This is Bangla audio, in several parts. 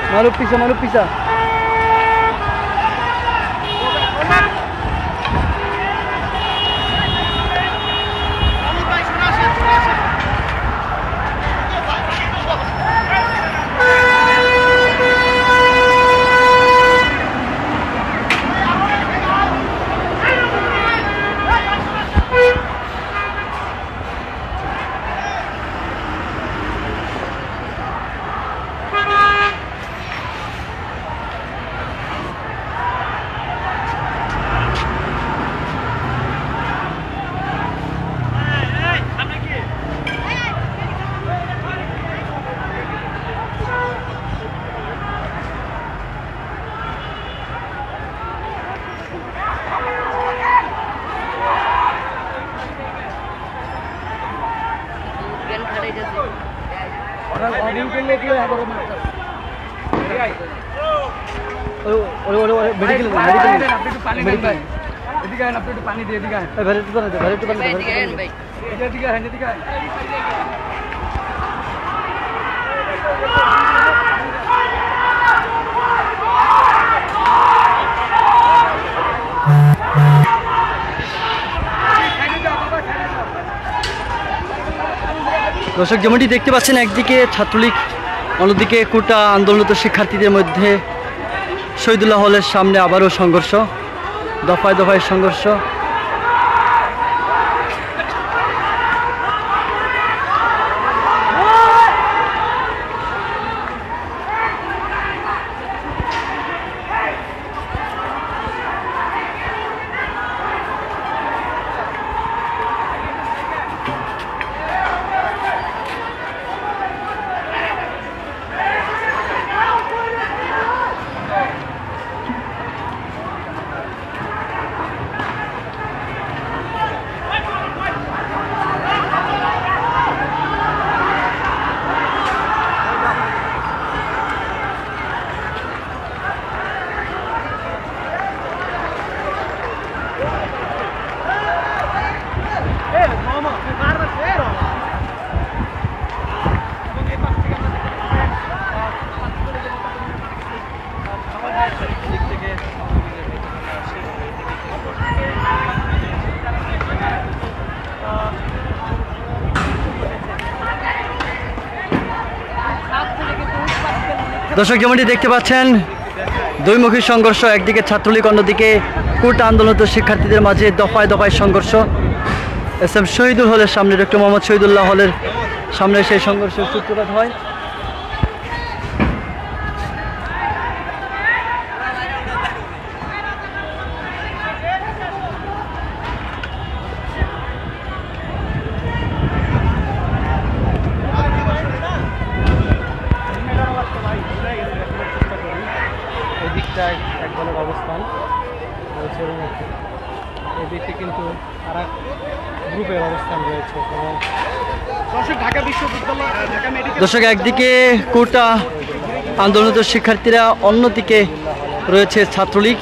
Malu pisa. দর্শক যেমনটি দেখতে পাচ্ছেন একদিকে ছাত্রলীগ অন্যদিকে কোটা আন্দোলনরত শিক্ষার্থীদের মধ্যে শহীদুল্লাহ হলের সামনে আবারও সংঘর্ষ দফায় দফায় সংঘর্ষ দর্শক যেমনটি দেখতে পাচ্ছেন দুইমুখী সংঘর্ষ একদিকে ছাত্রলীগ অন্যদিকে কোটা আন্দোলনরত শিক্ষার্থীদের মাঝে দফায় দফায় সংঘর্ষ এস এম শহীদুল হলের সামনে ডক্টর মোহাম্মদ শহীদুল্লাহ হলের সামনে সেই সংঘর্ষের সূত্রপাত হয় এক ধরনের অবস্থান রয়েছে এবং এদিকে কিন্তু আর এক গ্রুপের অবস্থান রয়েছে দর্শক একদিকে কোটা আন্দোলনরত শিক্ষার্থীরা অন্যদিকে রয়েছে ছাত্রলীগ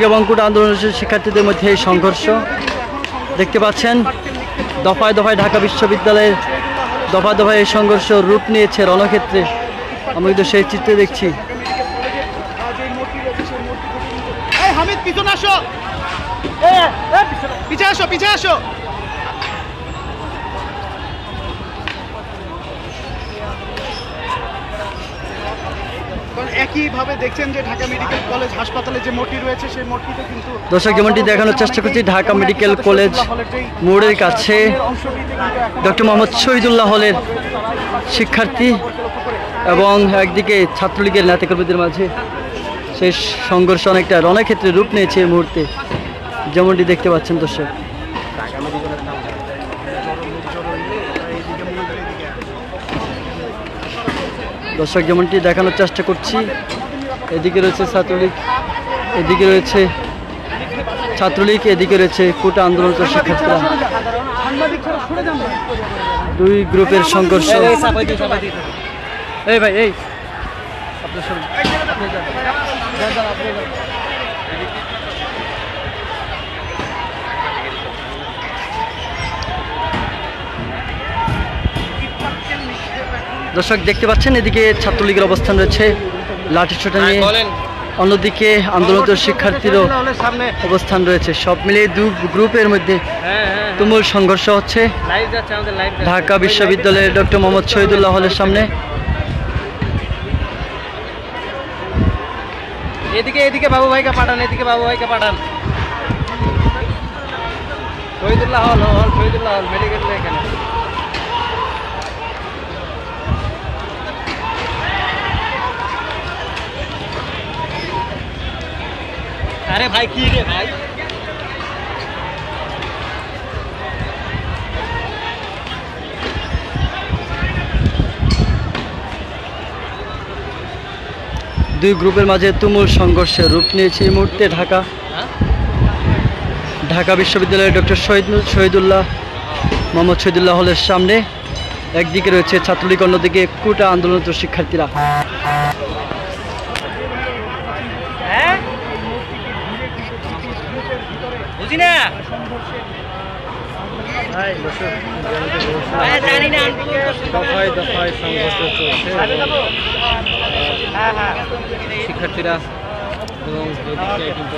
এবং কোটা আন্দোলনরত শিক্ষার্থীদের মধ্যে এই সংঘর্ষ দেখতে পাচ্ছেন দফায় দফায় ঢাকা বিশ্ববিদ্যালয়ের দফায় দফায় এই সংঘর্ষ রূপ নিয়েছে রণক্ষেত্রে আমরা কিন্তু সেই চিত্রে দেখছি একইভাবে দেখছেন যে ঢাকা মেডিকেল কলেজ হাসপাতালে যে মোড়টি রয়েছে সেই মোড়টিতে কিন্তু দর্শক যেমনটি দেখানোর চেষ্টা করছি ঢাকা মেডিকেল কলেজ মোড়ের কাছে ডক্টর মোহাম্মদ শহীদুল্লাহ হলের শিক্ষার্থী এবং একদিকে ছাত্রলীগের নেতাকর্মীদের মাঝে সেই সংঘর্ষ অনেকটা রণক্ষেত্রে রূপ নিয়েছে এই মুহূর্তে যেমনটি দেখতে পাচ্ছেন দর্শক যেমনটি দেখানোর চেষ্টা করছি এদিকে রয়েছে ছাত্রলীগ এদিকে রয়েছে কোটা আন্দোলনরত শিক্ষার্থীরা দুই গ্রুপের সংঘর্ষ এই ভাই এই দর্শক দেখতে পাচ্ছেন এদিকে ছাত্রলীগের অবস্থান রয়েছে লাঠিসোঁটা নিয়ে, অন্যদিকে আন্দোলনরত শিক্ষার্থীরও অবস্থান রয়েছে। সব মিলিয়ে দু গ্রুপের মধ্যে তুমুল সংঘর্ষ হচ্ছে ঢাকা বিশ্ববিদ্যালয়ের ডক্টর মোহাম্মদ শহীদুল্লাহ হলের সামনে। এদিকে বাবু ভাইকে পাঠান, এদিকে বাবু ভাইকে পাঠান। শহীদুল্লাহ হল শহীদুল্লাহ হল মেডিকেল এখানে। আরে ভাই কি রে ভাই, দুই গ্রুপের মাঝে তুমুল সংঘর্ষের রূপ নিয়েছে এই মুহূর্তে ঢাকা বিশ্ববিদ্যালয়ের ডক্টর শহীদুল্লাহ মোহাম্মদ শহীদুল্লাহ হলের সামনে। একদিকে রয়েছে ছাত্রলীগ, অন্যদিকে কোটা আন্দোলনরত শিক্ষার্থীরা। বুঝি না দফায় দফায় সংঘর্ষ চলছে শিক্ষার্থীরা এবং এদিকটায় কিন্তু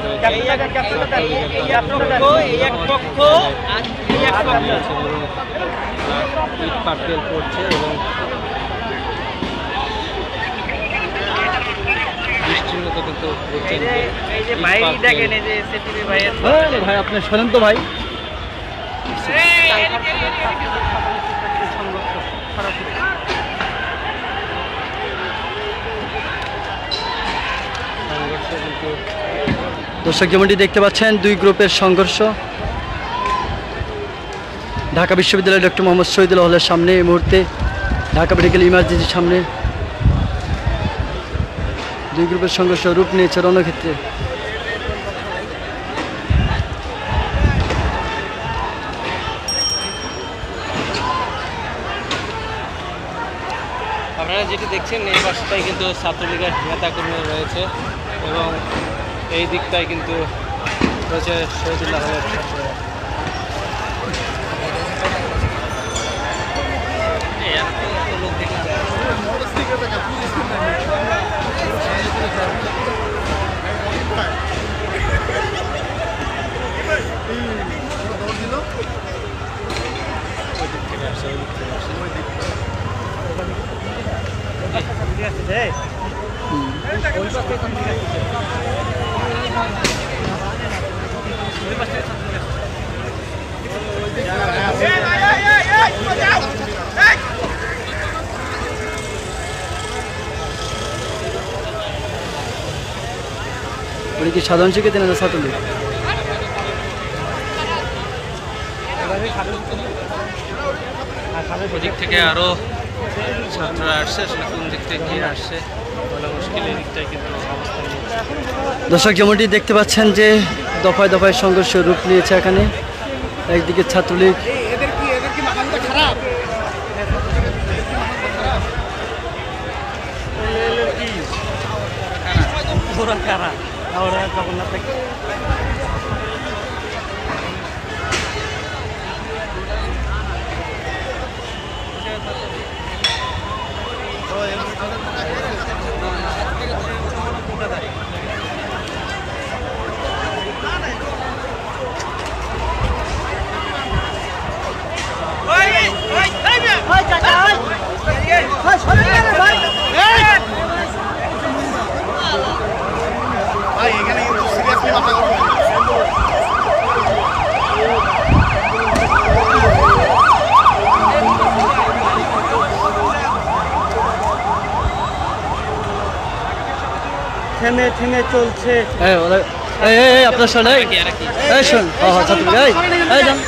ইট পাটকেল পড়ছে এবং বৃষ্টির মতো কিন্তু ভাই দেখেন এই যে সিটিভি ভাইয়ের ভাই আপনি শোনেন তো ভাই, দর্শক যেমনটি দেখতে পাচ্ছেন দুই গ্রুপের সংঘর্ষ ঢাকা বিশ্ববিদ্যালয়ের ডক্টর মোহাম্মদ শহীদুল্লাহ হলের সামনে। এই মুহূর্তে ঢাকা মেডিকেল ইমার্জেন্সির সামনে দুই গ্রুপের সংঘর্ষ রূপ নিয়েছে রণক্ষেত্রে। আপনারা যেটি দেখছেন এই পাশটায় কিন্তু ছাত্রলীগের নেতাকর্মী রয়েছে এবং এই দিকটায় কিন্তু রয়েছে শহীদুল্লাহ হলের ছাত্ররা। উনি কি সাধারণ শিক্ষার্থী না ছাত্রলীগ? ওদিক থেকে আরো ছাত্ররা আসছে, আসলে কোন দিক থেকে কি আসছে বলা মুশকিল। এই দিকটাই কিন্তু অবস্থা নিয়েছে। দর্শক যেমনটি দেখতে পাচ্ছেন যে দফায় দফায় সংঘর্ষ রূপ নিয়েছে এখানে। একদিকে ছাত্রলীগ, এদের কি মাথাটা খারাপ? ওরা কারা ওরা জগন্নাথ থেকে ভাই এখানে কিন্তু সিরিয়াসলি মাথা গরম হয়ে গেছে। থেমে থেমে চলছে। আপনার শোন, শোন ছাত্রলীগ যান।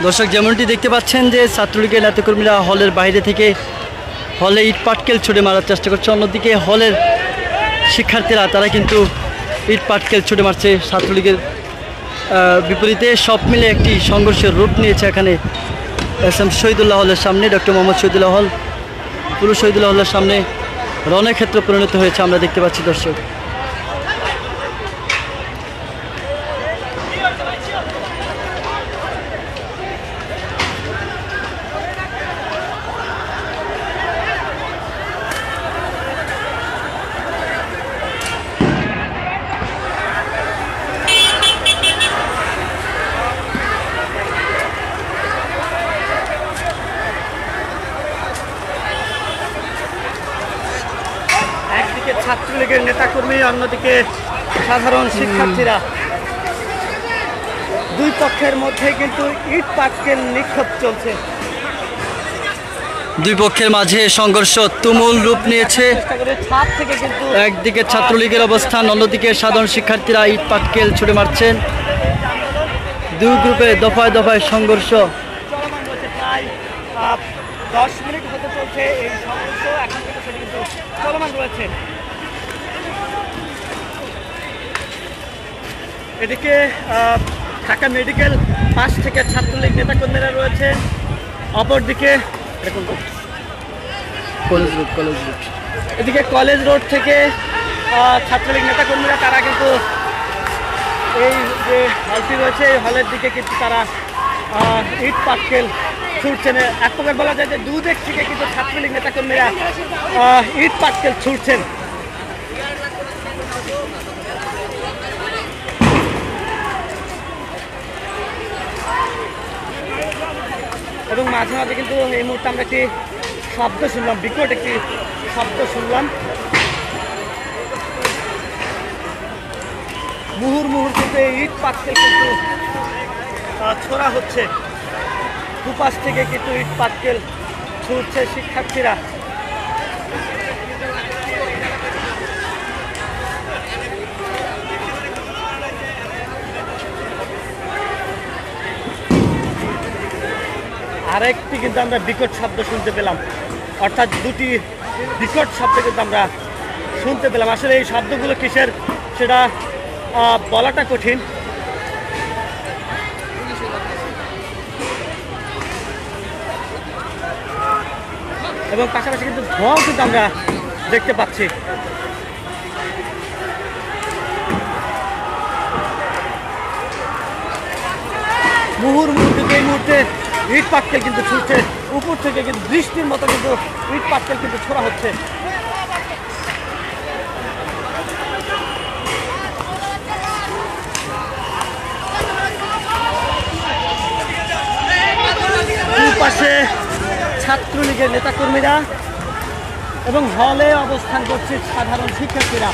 দর্শক যেমনটি দেখতে পাচ্ছেন যে ছাত্রলীগের নেতাকর্মীরা হলের বাইরে থেকে হলে ইট পাটকেল ছুড়ে মারার চেষ্টা করছে, অন্যদিকে হলের শিক্ষার্থীরা তারা কিন্তু ইট পাটকেল ছুটে মারছে ছাত্রলীগের বিপরীতে। সব মিলে একটি সংঘর্ষের রূপ নিয়েছে এখানে এস.এম. শহীদুল্লাহ হলের সামনে। ডক্টর মোহাম্মদ শহীদুল্লাহ হল পুরো শহীদুল্লাহ হলের সামনে রণক্ষেত্র পরিণত হয়েছে আমরা দেখতে পাচ্ছি দর্শক। একদিকে ছাত্রলীগের নেতাকর্মী, অন্যদিকে সাধারণ শিক্ষার্থীরা, দুই পক্ষের মধ্যে কিন্তু ইট পাটকেল নিক্ষেপ চলছে। দুই পক্ষের মাঝে সংঘর্ষ তুমুল রূপ নিয়েছে। ছাদ থেকে কিন্তু একদিকে ছাত্রলীগের অবস্থান, অন্যদিকে সাধারণ শিক্ষার্থীরা ইট পাটকেল ছুড়ে মারছেন। দুই গ্রুপে দফায় দফায় সংঘর্ষ। চলমান রয়েছে, প্রায় 10 মিনিট হতে চলছে এই সংঘর্ষ, এখন কিন্তু সেটা কিন্তু চলমান রয়েছে। এদিকে ঢাকা মেডিকেল পাশ থেকে ছাত্রলীগ নেতাকর্মীরা রয়েছে, অপরদিকে এদিকে কলেজ রোড থেকে ছাত্রলীগ নেতাকর্মীরা তারা কিন্তু এই যে হলটি রয়েছে এই হলের দিকে কিন্তু তারা ইট পাটকেল ছুটছেন। এক প্রকার বলা যায় যে দুদিক থেকে কিন্তু ছাত্রলীগ নেতাকর্মীরা ইট পাটকেল ছুটছেন। এবং মাঝে মাঝে কিন্তু এই মুহূর্তে আমরা একটি শব্দ শুনলাম, বিকট একটি শব্দ শুনলাম। মুহুর্মুহুর কিন্তু এই ইট পাটকেল কিন্তু ছোড়া হচ্ছে, দুপাশ থেকে কিন্তু ইট পাটকেল ছুটছে শিক্ষার্থীরা। আরেকটি কিন্তু আমরা বিকট শব্দ শুনতে পেলাম, অর্থাৎ দুটি বিকট শব্দ কিন্তু আমরা শুনতে পেলাম। আসলে এই শব্দগুলো কিসের সেটা বলাটা কঠিন। এবং পাশাপাশি কিন্তু ধোঁয়াও কিন্তু আমরা দেখতে পাচ্ছি। মুহুর্মুহু কিন্তু এই মুহূর্তে ইট পাটকেল কিন্তু ছুটছে, উপর থেকে কিন্তু বৃষ্টির মতো কিন্তু ইট পাটকেল কিন্তু ছোড়া হচ্ছে। পাশে ছাত্রলীগের নেতাকর্মীরা এবং হলে অবস্থান করছে সাধারণ শিক্ষার্থীরা।